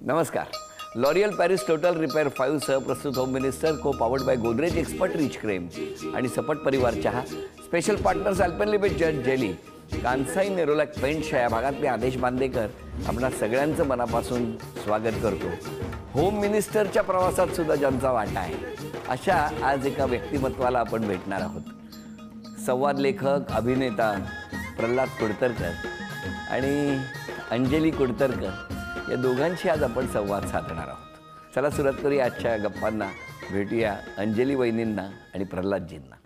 नमस्कार. L'Oréal Paris total repair 5 सह प्रस्तुत होम मिनिस्टर को powered by Godrej expert rich cream आणि सपट परिवार चहा. स्पेशल पार्टनर्स अल्पेनलिबे जज जेली, कांसाई नेरोलॅक पेंट्स या भागातले आदेश बांदेकर आपणा सगळ्यांचं मनापासून स्वागत करतो. होम मिनिस्टरच्या प्रवासात सुद्धा ज्यांचा वाटा आहे अशा आज एका व्यक्तिमत्वाला आपण भेटणार आहोत. संवाद लेखक, अभिनेता प्रल्हाद कुडतरकर आणि अंजली कुडतरकर या दोघांशी आज आपण संवाद साधणार आहोत. चला सुरुवात करूया आजच्या गप्पांना. भेटूया अंजली वहिनींना आणि प्रल्हादजींना.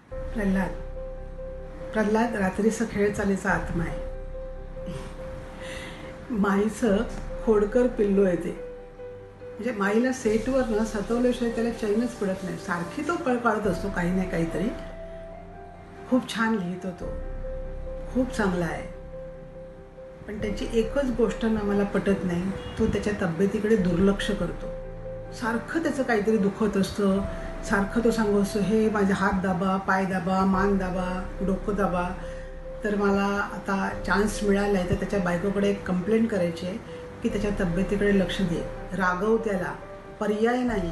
प्रल्हाद रात्रीचा खेळ चालीचा आत्मा आहे. माईचं खोडकर पिल्लू आहे ते. म्हणजे माईला सेटवर न सतवल्याशिवाय त्याला चैनच पडत नाही. सारखी तो कळ काढत असतो काही ना काहीतरी. खूप छान लिहितो तो, खूप चांगला आहे. पण त्याची एकच गोष्ट ना मला पटत नाही, तो त्याच्या तब्येतीकडे दुर्लक्ष करतो. सारखं त्याचं काहीतरी दुखत असतं. सारखं तो सांगू असतो, हे माझे हात दाबा, पाय दाबा, मान दाबा, डोकं दाबा. तर मला आता चान्स मिळाला आहे तर त्याच्या बायकोकडे एक कंप्लेंट करायची आहे की त्याच्या तब्येतीकडे लक्ष दे, रागव त्याला, पर्याय नाही.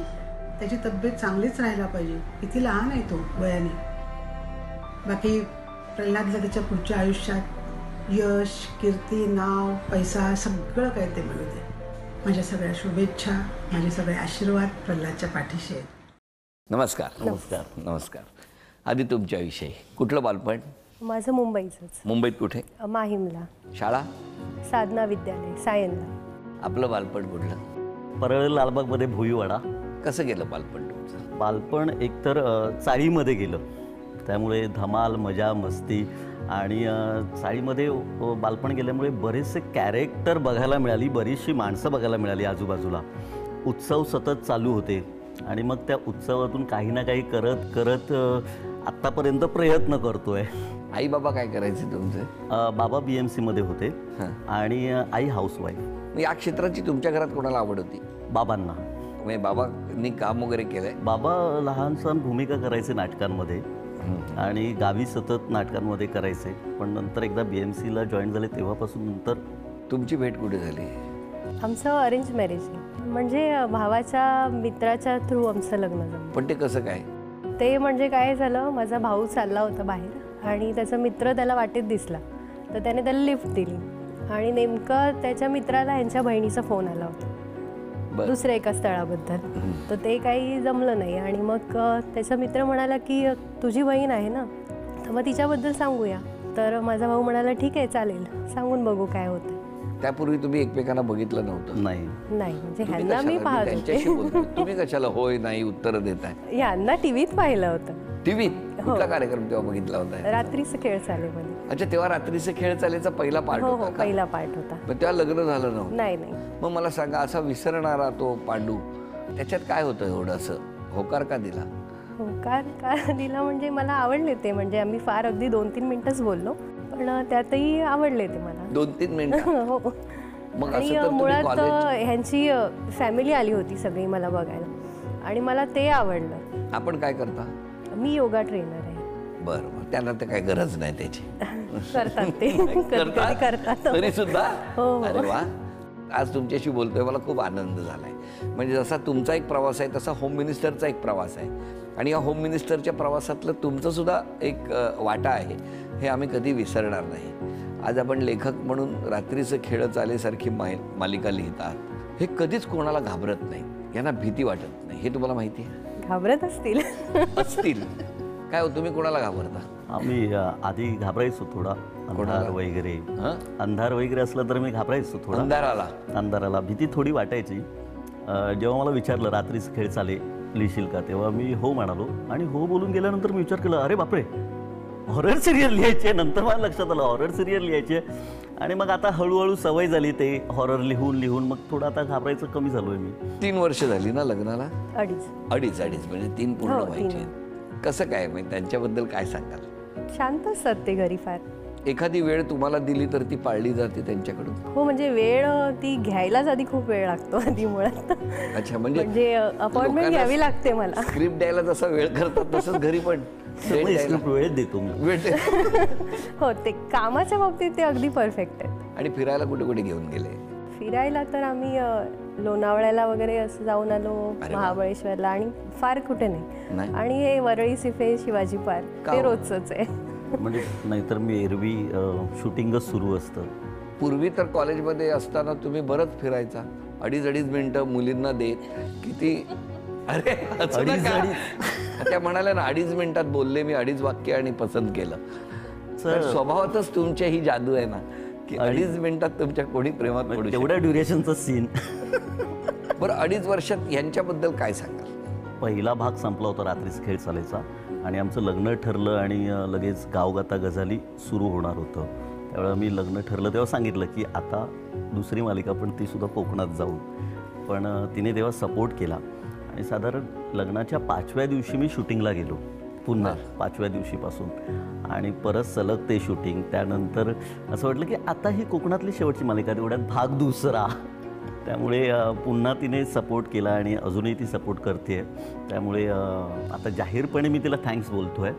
त्याची तब्येत चांगलीच राहायला पाहिजे. किती लहान आहे तो वयाने. बाकी प्रल्हादला त्याच्या पुढच्या आयुष्यात यश, कीर्ती, नाव, पैसा सगळं काही ते मिळू दे. माझ्या सगळ्या शुभेच्छा, माझे सगळे आशीर्वाद प्रल्हादच्या पाठीशी आहेत. नमस्कार. नमस्कार. नमस्कार. आधी तुमच्याविषयी कुठलं बालपण? माझं मुंबईचंच. मुंबईत कुठे? माहीमला. शाळा? साधना विद्यालय सायनला. आपलं बालपण कुठलं? परळ लालबागमध्ये भोईवाडा. कसं गेलं बालपण तुमचं? बालपण एकतर चाळीमध्ये गेलं, त्यामुळे धमाल, मजा, मस्ती आणि चाळीमध्ये बालपण गेल्यामुळे बरेचसे कॅरेक्टर बघायला मिळाली, बरीचशी माणसं बघायला मिळाली आजूबाजूला. उत्सव सतत चालू होते आणि मग त्या उत्सवातून काही ना काही करत करत आत्तापर्यंत प्रयत्न करतोय. आई बाबा काय करायचे तुमचे? बाबा BMCमध्ये होते आणि आई हाऊसवाईफ. या क्षेत्राची तुमच्या घरात कोणाला आवड होती? बाबांना. म्हणजे बाबांनी काम वगैरे केलंय? बाबा लहानसहान भूमिका करायचे नाटकांमध्ये आणि गावी सतत नाटकांमध्ये करायचे. पण नंतर एकदा BMCला जॉईन झाले तेव्हापासून नंतर. तुमची भेट कुठे झाली? आमचं अरेंज मॅरेज आहे. म्हणजे भावाच्या मित्राच्या थ्रू आमचं लग्न झालं. पण ते कसं काय? ते म्हणजे काय झालं, माझा भाऊ चालला होता बाहेर आणि त्याचा मित्र त्याला वाटेत दिसला, तर त्याने त्याला लिफ्ट दिली आणि नेमकं त्याच्या मित्राला ह्यांच्या बहिणीचा फोन आला होता दुसऱ्या एका स्थळाबद्दल. तर ते काही जमलं नाही आणि मग त्याचा मित्र म्हणाला की तुझी बहीण आहे ना, तर मग तिच्याबद्दल सांगूया. तर माझा भाऊ म्हणाला ठीक आहे चालेल, सांगून बघू काय होतं. त्यापूर्वी तुम्ही एकमेकांना बघितलं नव्हतं? नाही. म्हणजे ह्यांना मी पाहत होते. तुम्ही कशाला होय नाही उत्तर देताय? ह्यांना टीव्हीत पाहिलं होतं. टीव्हीत? कुठला कार्यक्रम तेव्हा बघितला होता? रात्रीचं खेळ चाले मध्ये. अच्छा, तेव्हा रात्रीचे खेळ चालेचा पहिला पार्ट होता? हो, पहिला पार्ट होता. पण तेव्हा लग्न झालं नव्हतं? नाही. मग मला सांगा, असा विसरणारा तो पांडू, त्याच्यात काय होतं एवढं असं? होकार का दिला? होकार का दिला म्हणजे मला आवडले ते. म्हणजे आम्ही फार अगदी 2-3 मिनिटच बोललो, पण त्यातही आवडले ते मला. 2-3 मिनिटं? हो. मग आणि मुळात ह्यांची फॅमिली आली होती सगळी मला बघायला आणि मला ते आवडलं. आपण काय करता? मी योगा ट्रेनर आहे. बरं, त्यांना तर काही गरज नाही त्याची. करतात ते. करतात तरी सुद्धा? हो. अरे वा. आज तुमच्याशी बोलतोय, मला खूप आनंद झालाय. म्हणजे जसा तुमचा एक प्रवास आहे तसा होम मिनिस्टरचा एक प्रवास आहे आणि या होम मिनिस्टरच्या प्रवासातलं तुमचं सुद्धा एक वाटा आहे, हे आम्ही कधी विसरणार नाही. आज आपण लेखक म्हणून रात्रीचं खेळ चालेसारखी मालिका लिहितात. हे कधीच कोणाला घाबरत नाही, यांना भीती वाटत नाही, हे तुम्हाला माहिती आहे? घाबरत असतील. काय हो, तुम्ही कोणाला घाबरता? आम्ही आधी घाबरायचो थोडा. अंधार वगैरे असलं तर मी घाबरायचो थोडा. अंधाराला भीती थोडी वाटायची. जेव्हा मला विचारलं रात्रीच खेळ चाले लिहिशील का, तेव्हा मी हो म्हणालो आणि हो बोलून गेल्यानंतर मी विचार केला, अरे बापरे, हॉरर सिरियल लिहायचे. नंतर मला लक्षात आलं हॉरर सिरियल लिहायचे आणि मग आता हळूहळू सवय झाली ते हॉरर लिहून मग थोडं आता घाबरायचं कमी झालोय मी. 3 वर्ष झाली ना लग्नाला? अडीच म्हणजे 3 पूर्ण व्हायचे. कसं काय, म्हणजे त्यांच्याबद्दल काय सांगाल? शांत असतात ते घरी फार. एखादी वेळ तुम्हाला दिली तर ती पाळली जाते त्यांच्याकडून? हो, म्हणजे वेळ ती घ्यायलाच आधी खूप वेळ लागतो आधी मुळात. अच्छा, म्हणजे अपॉइंटमेंट घ्यावी लागते मला. स्क्रिप्ट द्यायला जसा वेळ करतात तसंच घरी पण वेळ देतो मी. हो, ते कामाच्या बाबतीत ते अगदी परफेक्ट आहेत. आणि फिरायला कुठे कुठे घेऊन गेले? फिरायला तर आम्ही लोणावळ्याला वगैरे असं जाऊन आलो, महाबळेश्वरला, आणि फार कुठे नाही. आणि हे वरळी सिफे, शिवाजी पार्क ते रोजच आहे. म्हणजे नाहीतर मी एरवी शूटिंगच सुरू असतं. पूर्वी तर कॉलेजमध्ये असताना तुम्ही बरंच फिरायचा, 2.5 मिनिटं मुलींना देत. किती अरे त्या म्हणाल्या ना 2.5 मिनिटात बोलले मी 2.5 वाक्य आणि पसंत केलं. तर स्वभावातच तुमच्या ही जादू आहे ना की 2.5 मिनिटात तुमच्या कोणी प्रेमात पडू तेवढ्या ड्युरेशनचं सीन. बरं 2.5 वर्षात यांच्याबद्दल काय सांगाल? पहिला भाग संपला होता रात्रीच खेळ चालायचा आणि आमचं लग्न ठरलं आणि लगेच गावगाता गझाली सुरू होणार होतं. त्यावेळेला मी लग्न ठरलं तेव्हा सांगितलं की आता दुसरी मालिका पण ती सुद्धा कोकणात जाऊ. पण तिने तेव्हा सपोर्ट केला आणि साधारण लग्नाच्या 5व्या दिवशी मी शूटिंगला गेलो पुन्हा 5व्या दिवशीपासून आणि परत सलग ते शूटिंग. त्यानंतर असं वाटलं की आता ही कोकणातली शेवटची मालिका, तेवढ्यात भाग दुसरा. त्यामुळे पुन्हा तिने सपोर्ट केला आणि अजूनही ती सपोर्ट करते. त्यामुळे आता जाहीरपणे मी तिला थँक्स बोलतो आहे,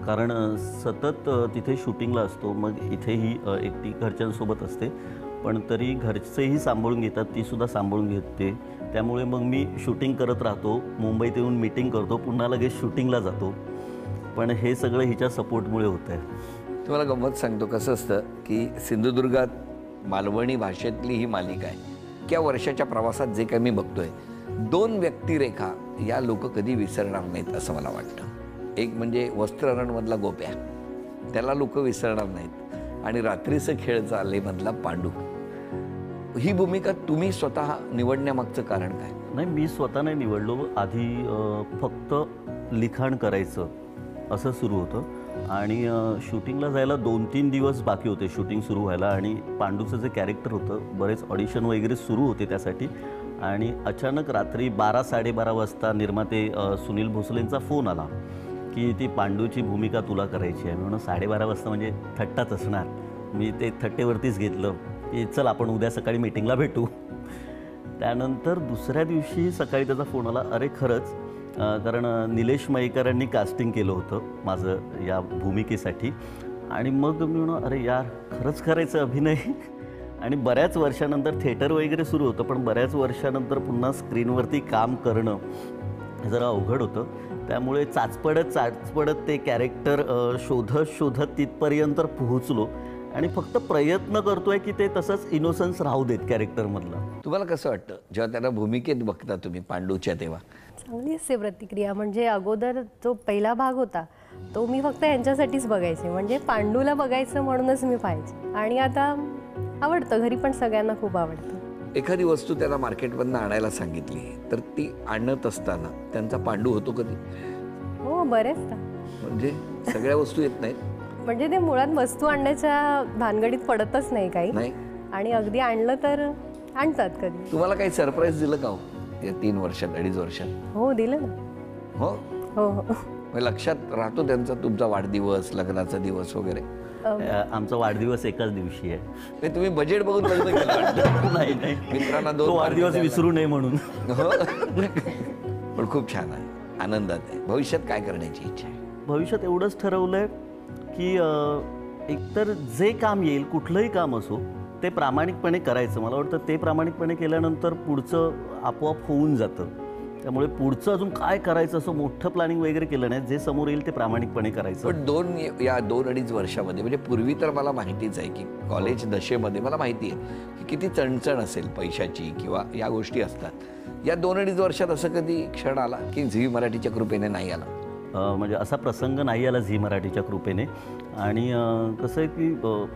कारण सतत तिथे शूटिंगला असतो, मग इथेही एकटी घरच्यांसोबत असते, पण तरी घरचेही सांभाळून घेतात, तीसुद्धा सांभाळून घेते. त्यामुळे मग मी शूटिंग करत राहतो, मुंबईत येऊन मीटिंग करतो, पुन्हा लगेच शूटिंगला जातो. पण हे सगळं हिच्या सपोर्टमुळे होतं आहे. तुम्हाला गंमत सांगतो, कसं असतं की सिंधुदुर्गात मालवणी भाषेतली ही मालिका आहे. इतक्या वर्षाच्या प्रवासात जे काही मी बघतोय, 2 व्यक्तिरेखा या लोक कधी विसरणार नाहीत असं मला वाटतं. एक म्हणजे वस्त्ररणमधला गोप्या, त्याला लोक विसरणार नाहीत, आणि रात्रीचं खेळ चाले मधला पांडू. ही भूमिका तुम्ही स्वतः निवडण्यामागचं कारण काय? नाही, मी स्वतः नाही निवडलो. आधी फक्त लिखाण करायचं असं सुरू होतं आणि शूटिंगला जायला 2-3 दिवस बाकी होते शूटिंग सुरू व्हायला. आणि पांडूचं जे कॅरेक्टर होतं, बरेच ऑडिशन वगैरे सुरू होते त्यासाठी. आणि अचानक रात्री 12-12:30 वाजता निर्माते सुनील भोसलेंचा फोन आला की ती पांडूची भूमिका तुला करायची आहे. म्हणून 12:30 वाजता म्हणजे थट्टाच असणार. मी ते थट्टेवरतीच घेतलं की चल आपण उद्या सकाळी मीटिंगला भेटू. त्यानंतर दुसऱ्या दिवशी सकाळी त्याचा फोन आला, अरे खरंच, कारण निलेश मयेकरांनी कास्टिंग केलं होतं माझं या भूमिकेसाठी. आणि मग मी म्हणून अरे यार, खरंच करायचं अभिनय. आणि बऱ्याच वर्षानंतर थिएटर वगैरे सुरू होतं, पण बऱ्याच वर्षानंतर पुन्हा स्क्रीनवरती काम करणं हे जरा अवघड होतं. त्यामुळे चाचपडत ते कॅरेक्टर शोधत तिथपर्यंत पोहोचलो आणि फक्त प्रयत्न करतोय की ते तसंच इनोसन्स राहू देत कॅरेक्टरमधलं. तुम्हाला कसं वाटतं जेव्हा त्याला भूमिकेत बघता तुम्ही पांडूच्या तेव्हा? चांगली असते प्रतिक्रिया. म्हणजे अगोदर जो पहिला भाग होता तो मी फक्त यांच्यासाठीच बघायचे, म्हणजे पांडूला बघायचं म्हणूनच मी पाहायचे. आणि आता आवडतं, घरी पण सगळ्यांना खूप आवडतं. एखादी वस्तू त्याला मार्केटमधनं आणायला सांगितली तर ती आणत असताना त्यांचा पांडू होतो कधी? हो, बरेचदा. म्हणजे सगळ्या वस्तू येत नाहीत, म्हणजे ते मुळात वस्तू आणण्याच्या भानगडीत पडतच नाही काही नाही. आणि अगदी आणलं तर आणतात कधी. तुम्हाला काही सरप्राईज दिलं का हो या 3 वर्षात, 2.5 वर्षात? हो, दिलं ना. हो हो हो. मग लक्षात राहतो त्यांचा तुमचा वाढदिवस, लग्नाचा दिवस वगैरे? आमचा वाढदिवस एकाच दिवशी आहे. ते तुम्ही बजेट बघून लग्न केलं? नाही, मित्रांना तो 2 वाढदिवस विसरू नये म्हणून. हो. पण खूप छान आहे, आनंदात आहे. भविष्यात काय करण्याची इच्छा आहे? भविष्यात एवढंच ठरवलंय की एकतर जे काम येईल, कुठलंही काम असो, ते प्रामाणिकपणे करायचं. मला वाटतं ते प्रामाणिकपणे केल्यानंतर पुढचं आपोआप होऊन जातं. त्यामुळे पुढचं अजून काय करायचं असं मोठं प्लॅनिंग वगैरे केलं नाही. जे समोर येईल ते प्रामाणिकपणे करायचं. पण 2-2.5 वर्षामध्ये, म्हणजे पूर्वी तर मला माहितीच आहे की कॉलेज दशेमध्ये मला माहिती आहे की किती चणचण असेल पैशाची किंवा या गोष्टी असतात. या 2-2.5 वर्षात असं कधी क्षण आला की झी मराठीच्या कृपेने नाही आला? म्हणजे असा प्रसंग नाही आला झी मराठीच्या कृपेने. आणि कसं आहे की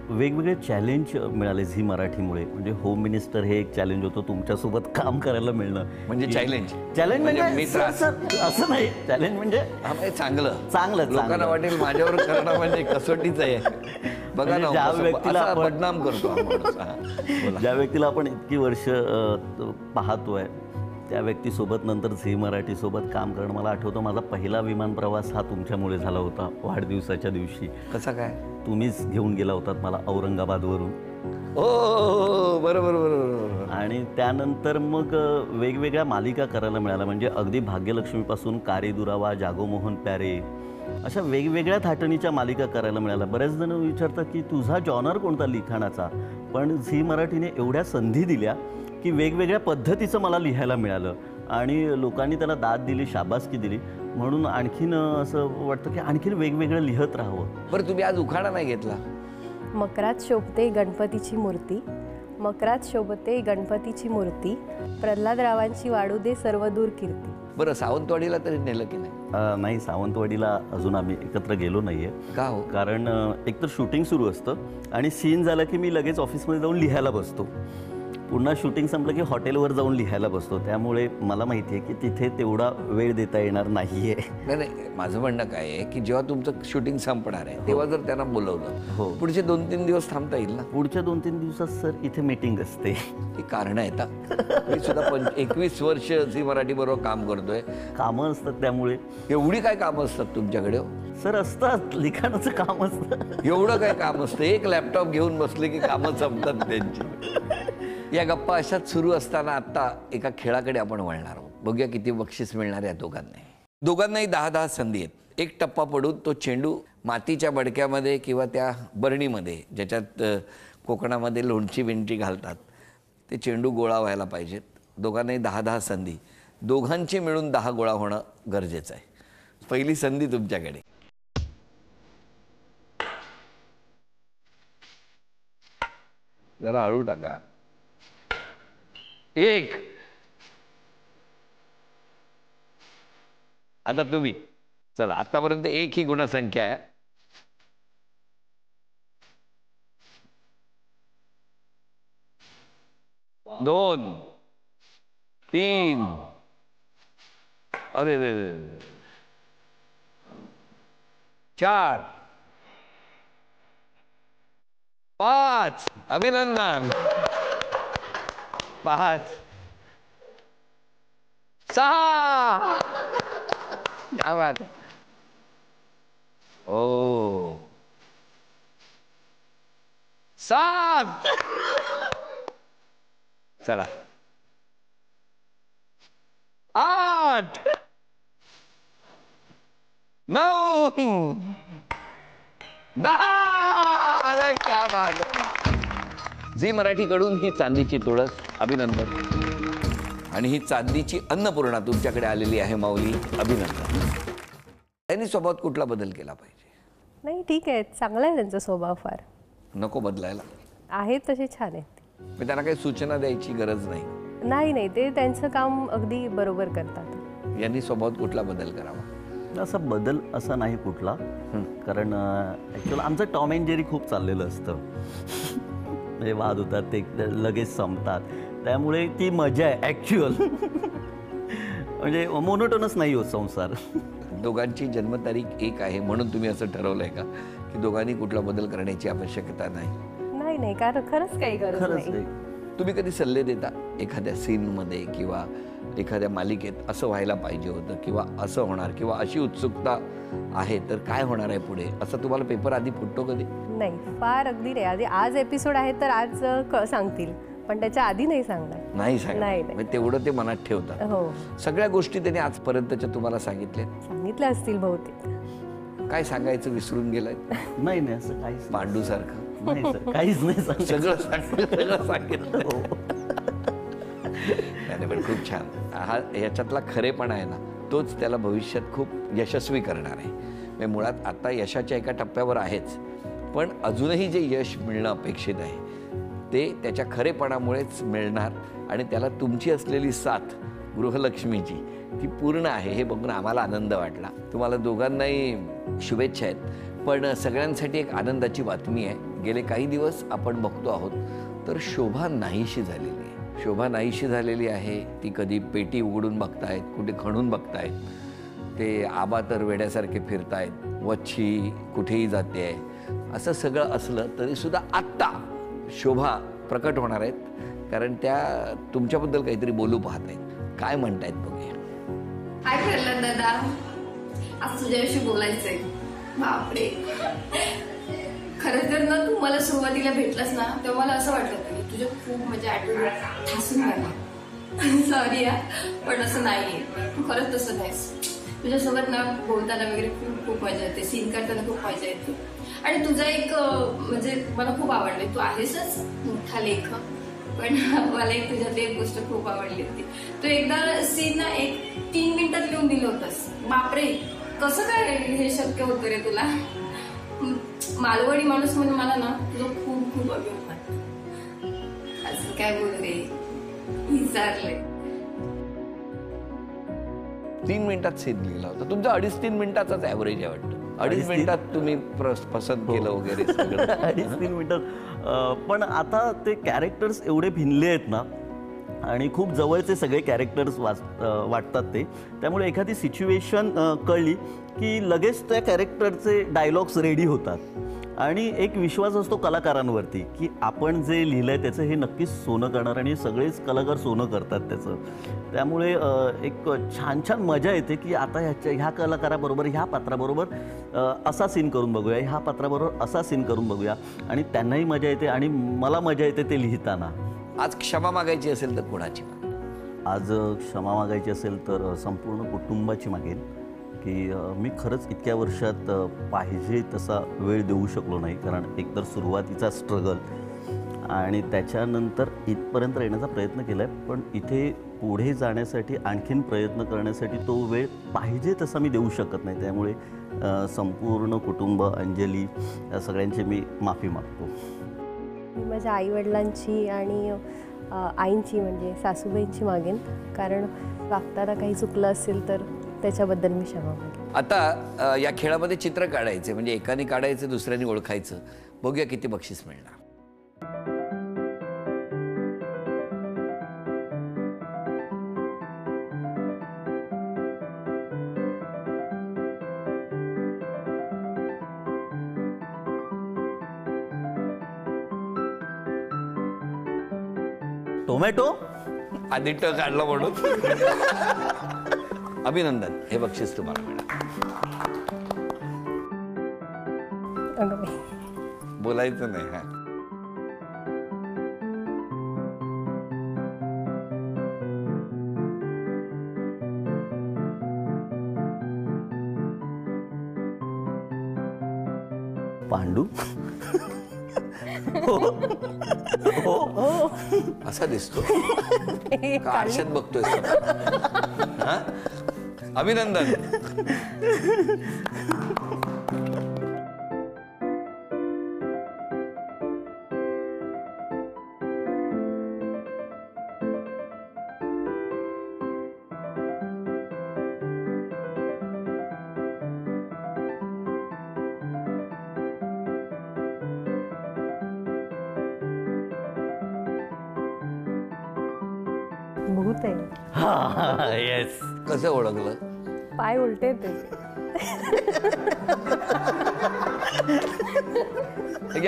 वेगवेगळे चॅलेंज मिळाले झी मराठीमुळे. म्हणजे होम मिनिस्टर हे एक चॅलेंज होतं, तुमच्यासोबत काम करायला मिळणं म्हणजे चॅलेंज म्हणजे असं नाही. चॅलेंज म्हणजे चांगलं लोकांना वाटेल माझ्यावर करणं म्हणजे कसोटीच आहे. बघा ना, ज्या व्यक्तीला बदनाम करतो, ज्या व्यक्तीला आपण इतकी वर्ष पाहतोय त्या व्यक्तीसोबत नंतर झी मराठीसोबत काम करणं. मला आठवतं माझा पहिला विमान प्रवास हा तुमच्यामुळे झाला होता वाढदिवसाच्या दिवशी. कसा काय? तुम्हीच घेऊन गेला होतात मला औरंगाबादवरून. हो बरोबर बरोबर. आणि त्यानंतर मग वेगवेगळ्या मालिका करायला मिळाल्या. म्हणजे अगदी भाग्यलक्ष्मीपासून कारे दुरावा, जागो मोहन प्यारे, अशा वेगवेगळ्या थाटणीच्या मालिका करायला मिळाल्या. बरेच जण विचारतात की तुझा जॉनर कोणता लिखाणाचा, पण झी मराठीने एवढ्या संधी दिल्या की वेगवेगळ्या पद्धतीचं मला लिहायला मिळालं आणि लोकांनी त्याला दाद दिली, शाबासकी दिली. म्हणून आणखीन असं वाटतं की आणखीन वेगवेगळं लिहत राहावं. बरं तुम्ही आज उखाणा नाही घेतला? मकरात शोभते गणपतीची मूर्ती, मकरात शोभते गणपतीची मूर्ती, प्रल्हादरावांची वाढू दे सर्व दूर कीर्ती. बरं सावंतवाडीला तरी नेलं की नाही? नाही, सावंतवाडीला अजून आम्ही एकत्र गेलो नाही आहे. का हो? कारण एकतर शूटिंग सुरू असतं आणि सीन झालं की मी लगेच ऑफिसमध्ये जाऊन लिहायला बसतो. पुन्हा शूटिंग संपलं की हॉटेलवर जाऊन लिहायला बसतो. त्यामुळे मला माहिती आहे की तिथे तेवढा वेळ देता येणार नाही आहे. नाही नाही, माझं म्हणणं काय आहे की जेव्हा तुमचं शूटिंग संपणार आहे तेव्हा जर त्यांना बोलवलं, हो. पुढचे 2-3 दिवस थांबता येईल ना? पुढच्या 2-3 दिवसात सर इथे मीटिंग असते. ही कारणं आहेत. मी सुद्धा 21 वर्ष झी मराठी बरोबर काम करतोय. कामं असतात त्यामुळे. एवढी काय कामं असतात तुमच्याकडे हो? सर असतात, लिखाणाचं काम असतं. एवढं काय काम असतं? एक लॅपटॉप घेऊन बसले की कामं संपतात त्यांची. या गप्पा अशाच सुरू असताना आता एका खेळाकडे आपण वळणार आहोत. बघूया किती बक्षीस मिळणार आहे दोघांनाही. दोघांनाही 10-10 संधी आहेत. एक टप्पा पडून तो चेंडू मातीच्या बडक्यामध्ये किंवा त्या बरणीमध्ये, ज्याच्यात कोकणामध्ये लोणची विंची घालतात, ते चेंडू गोळा व्हायला पाहिजेत. दोघांनाही 10-10 संधी. दोघांची मिळून 10 गोळा होणं गरजेचं आहे. पहिली संधी तुमच्याकडे. जरा हळू टाका. 1. आता तुम्ही चला, आतापर्यंत 1 ही गुणसंख्या आहे. 2, 3, अरे 4, 5. अभिनंदन. 5, 6. क्या बात है. ओ 7. चला 8, 9, 10. अरे क्या बात है. झी मराठीकडून ही चांदीची तुळस. अभिनंदन. आणि ही चांदीची अन्नपूर्णा तुमच्याकडे आलेली आहे माऊली. अभिनंदन. त्यांनी स्वभावात कुठला बदल केला पाहिजे? नाही ठीक आहे, चांगला आहे त्यांचा स्वभाव, फार नको बदलायला. आहेत तसे छान आहेत. मी त्यांना काही सूचना द्यायची गरज नाही. नाही नाही, ते त्यांचं काम अगदी बरोबर करतात. यांनी स्वभावात कुठला बदल करावा? असा बदल असा नाही कुठला. कारण ॲक्च्युअली आमचं टॉम अँड जेरी खूप चाललेलं असतं. म्हणजे वाद होतात, ते लगेच संपतात. त्यामुळे ती मजा आहे ॲक्च्युअल. म्हणजे मोनोटोनस नाही होत संसार. दोघांची जन्मतारीख 1 आहे म्हणून तुम्ही असं ठरवलंय का की दोघांनी कुठला बदल करण्याची आवश्यकता नाही? नाही नाही, कारण खरंच काही गरज खरंच नाही. तुम्ही कधी सल्ले देता एखाद्या सीनमध्ये किंवा एखाद्या मालिकेत असं व्हायला पाहिजे होतं किंवा असं होणार किंवा अशी उत्सुकता आहे तर काय होणार आहे पुढे, असं तुम्हाला पेपर आधी फुटतो कधी? नाही, फार अगदी रे. आधी आज एपिसोड आहे तर आज सांगतील, पण त्याच्या आधी नाही सांगणार. नाही नाही, सांगणार. नाही. म्हणजे तेवढं ते मनात ठेवतात. हो, सगळ्या गोष्टी त्यांनी आजपर्यंतच्या तुम्हाला सांगितल्या? सांगितलं असतील बहुतेक. काय सांगायचं विसरून गेलाय? नाही नाही, असं काहीच नाही. पांडूसारखं नाही सर, काहीच नाही सांगितलं. सगळं सांगितलं. त्याने पण खूप छान. हा याच्यातला खरेपणा आहे ना, तोच त्याला भविष्यात खूप यशस्वी करणार आहे. म्हणजे मुळात आता यशाच्या एका टप्प्यावर आहेच, पण अजूनही जे यश मिळणं अपेक्षित आहे ते त्याच्या खरेपणामुळेच मिळणार. आणि त्याला तुमची असलेली साथ गृहलक्ष्मीची ती पूर्ण आहे हे बघून आम्हाला आनंद वाटला. तुम्हाला दोघांनाही शुभेच्छा आहेत. पण सगळ्यांसाठी एक आनंदाची बातमी आहे. गेले काही दिवस आपण बघतो आहोत तर शोभा नाहीशी झालेली आहे. शोभा नाहीशी झालेली आहे. ती कधी पेटी उघडून बघतायत, कुठे खणून बघतायत. ते आबा तर वेड्यासारखे फिरतायत, वच्छी कुठेही जाते आहे. असं सगळं असलं तरीसुद्धा आत्ता शोभा प्रकट होणार आहेत, कारण त्या तुमच्याबद्दल काहीतरी बोलू पाहत आहेत. काय म्हणतायत बघूया. काय ठरलं दादा, आज तुझ्याविषयी बोलायचंय. बापरे, खरं तर ना तू मला सुरुवातीला भेटलास ना तेव्हा मला असं वाटलं की तुझ्या खूप म्हणजे ऍटिट्यूड ठासून गेला. सॉरी या, पण असं नाहीये, तू खरंच तसं नाहीस. तुझ्यासोबत ना बोलताना वगैरे खूप खूप मजा येते, सीन करताना खूप मजा येते. आणि तुझा एक म्हणजे मला खूप आवडले, तू आहेसच मोठा लेखक, पण मला एक तुझ्यात एक गोष्ट खूप आवडली होती. तू एकदा सीन ना 3 मिनिटात लिहून दिलं होतंस. बापरे, कसं काय हे शक्य होतं रे तुला? मालवणी माणूस म्हणून मला ना तुझं खूप खूप अभिमान वाटतं. असं काय बोलू रे, विचारले. 3 मिनिटात सीन लिहिला होता तुमचा. 2.5-3 मिनिटाचाच ॲव्हरेज आहे वाटतं. 2.5 मिनिटात तुम्ही पसंत केलं वगैरे सगळं. 2.5-3 मिनिटात. पण आता ते कॅरेक्टर्स एवढे भिनले आहेत ना, आणि खूप जवळचे सगळे कॅरेक्टर्स वाटतात ते. त्यामुळे एखादी सिच्युएशन कळली की लगेच त्या कॅरेक्टरचे डायलॉग्स रेडी होतात. आणि एक विश्वास असतो कलाकारांवरती की आपण जे लिहिलं आहे त्याचं हे नक्कीच सोनं करणार, आणि सगळेच कलाकार सोनं करतात त्याचं. त्यामुळे एक छान छान मजा येते की आता ह्या कलाकाराबरोबर ह्या पात्राबरोबर असा सीन करून बघूया, ह्या पात्राबरोबर असा सीन करून बघूया, आणि त्यांनाही मजा येते आणि मला मजा येते ते लिहिताना. आज क्षमा मागायची असेल तर कोणाची? आज क्षमा मागायची असेल तर संपूर्ण कुटुंबाची मागेल की मी खरंच इतक्या वर्षात पाहिजे तसा वेळ देऊ शकलो नाही. कारण एकतर सुरुवातीचा स्ट्रगल आणि त्याच्यानंतर इथपर्यंत येण्याचा प्रयत्न केला आहे, पण इथे पुढे जाण्यासाठी आणखीन प्रयत्न करण्यासाठी तो वेळ पाहिजे तसा मी देऊ शकत नाही. त्यामुळे संपूर्ण कुटुंब, अंजली, या सगळ्यांची मी माफी मागतो. मी माझ्या आईवडिलांची आणि आईंची म्हणजे सासूबाईंची मागेन, कारण वागताना काही चुकलं असेल तर त्याच्याबद्दल मी क्षमा मागेन. आता या खेळामध्ये चित्र काढायचे, म्हणजे एकाने काढायचं दुसऱ्याने ओळखायचं. बघूया किती बक्षीस मिळणार. टोमॅटो आदित्य काढलं म्हणून अभिनंदन. हे बक्षीस तुम्हाला मिळालं. बोलायचं नाही. हा, पांडू असा दिसतो का? आरशात बघतोय. अभिनंदन. भूत आहे. येस. कसं ओळखलं? पाय उलटे ते.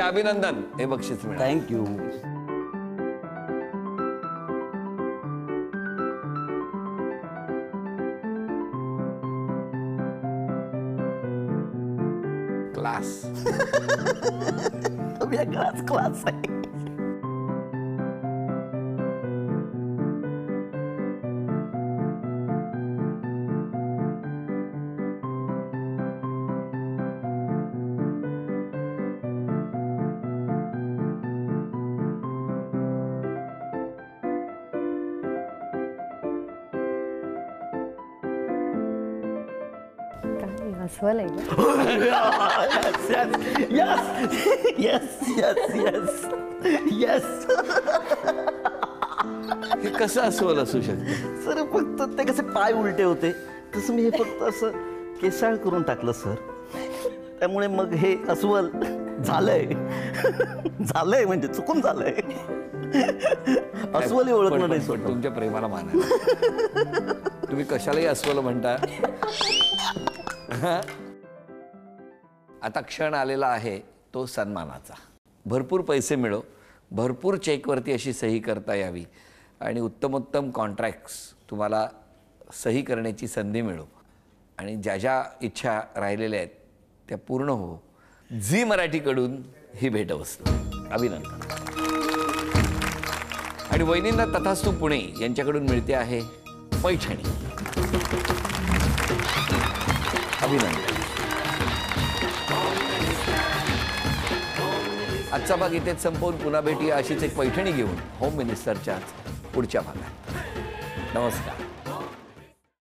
अभिनंदन. हे बक्षीस मिळालं. थँक्यू. क्लास. वेगळाच क्लास आहे. काय अस्वल आहे का? येस. हे कसं अस्वल असू शकतं? सर फक्त ते कसे पाय उलटे होते तसं मी हे फक्त असं केसाळ करून टाकलं सर. त्यामुळे मग हे अस्वल झालंय. झालंय म्हणजे चुकून झालंय. अस्वलही ओळखलं नाही स्वतः. तुमच्या प्रेमाला माना. तुम्ही कशालाही अस्वल म्हणता. आता क्षण आलेला आहे तो सन्मानाचा. भरपूर पैसे मिळो, भरपूर चेकवरती अशी सही करता यावी, आणि उत्तमोत्तम कॉन्ट्रॅक्ट्स तुम्हाला सही करण्याची संधी मिळो, आणि ज्या ज्या इच्छा राहिलेल्या आहेत त्या पूर्ण हो, झी मराठीकडून ही भेटवस्तू. अभिनंदन. आणि वहिनींना तथास्तू पुणे यांच्याकडून मिळते आहे पैठणी. अभिनंदन. आजचा भाग इथेच संपवून पुन्हा भेटूया अशीच एक पैठणी घेऊन होम मिनिस्टरच्या पुढच्या भागात. नमस्कार.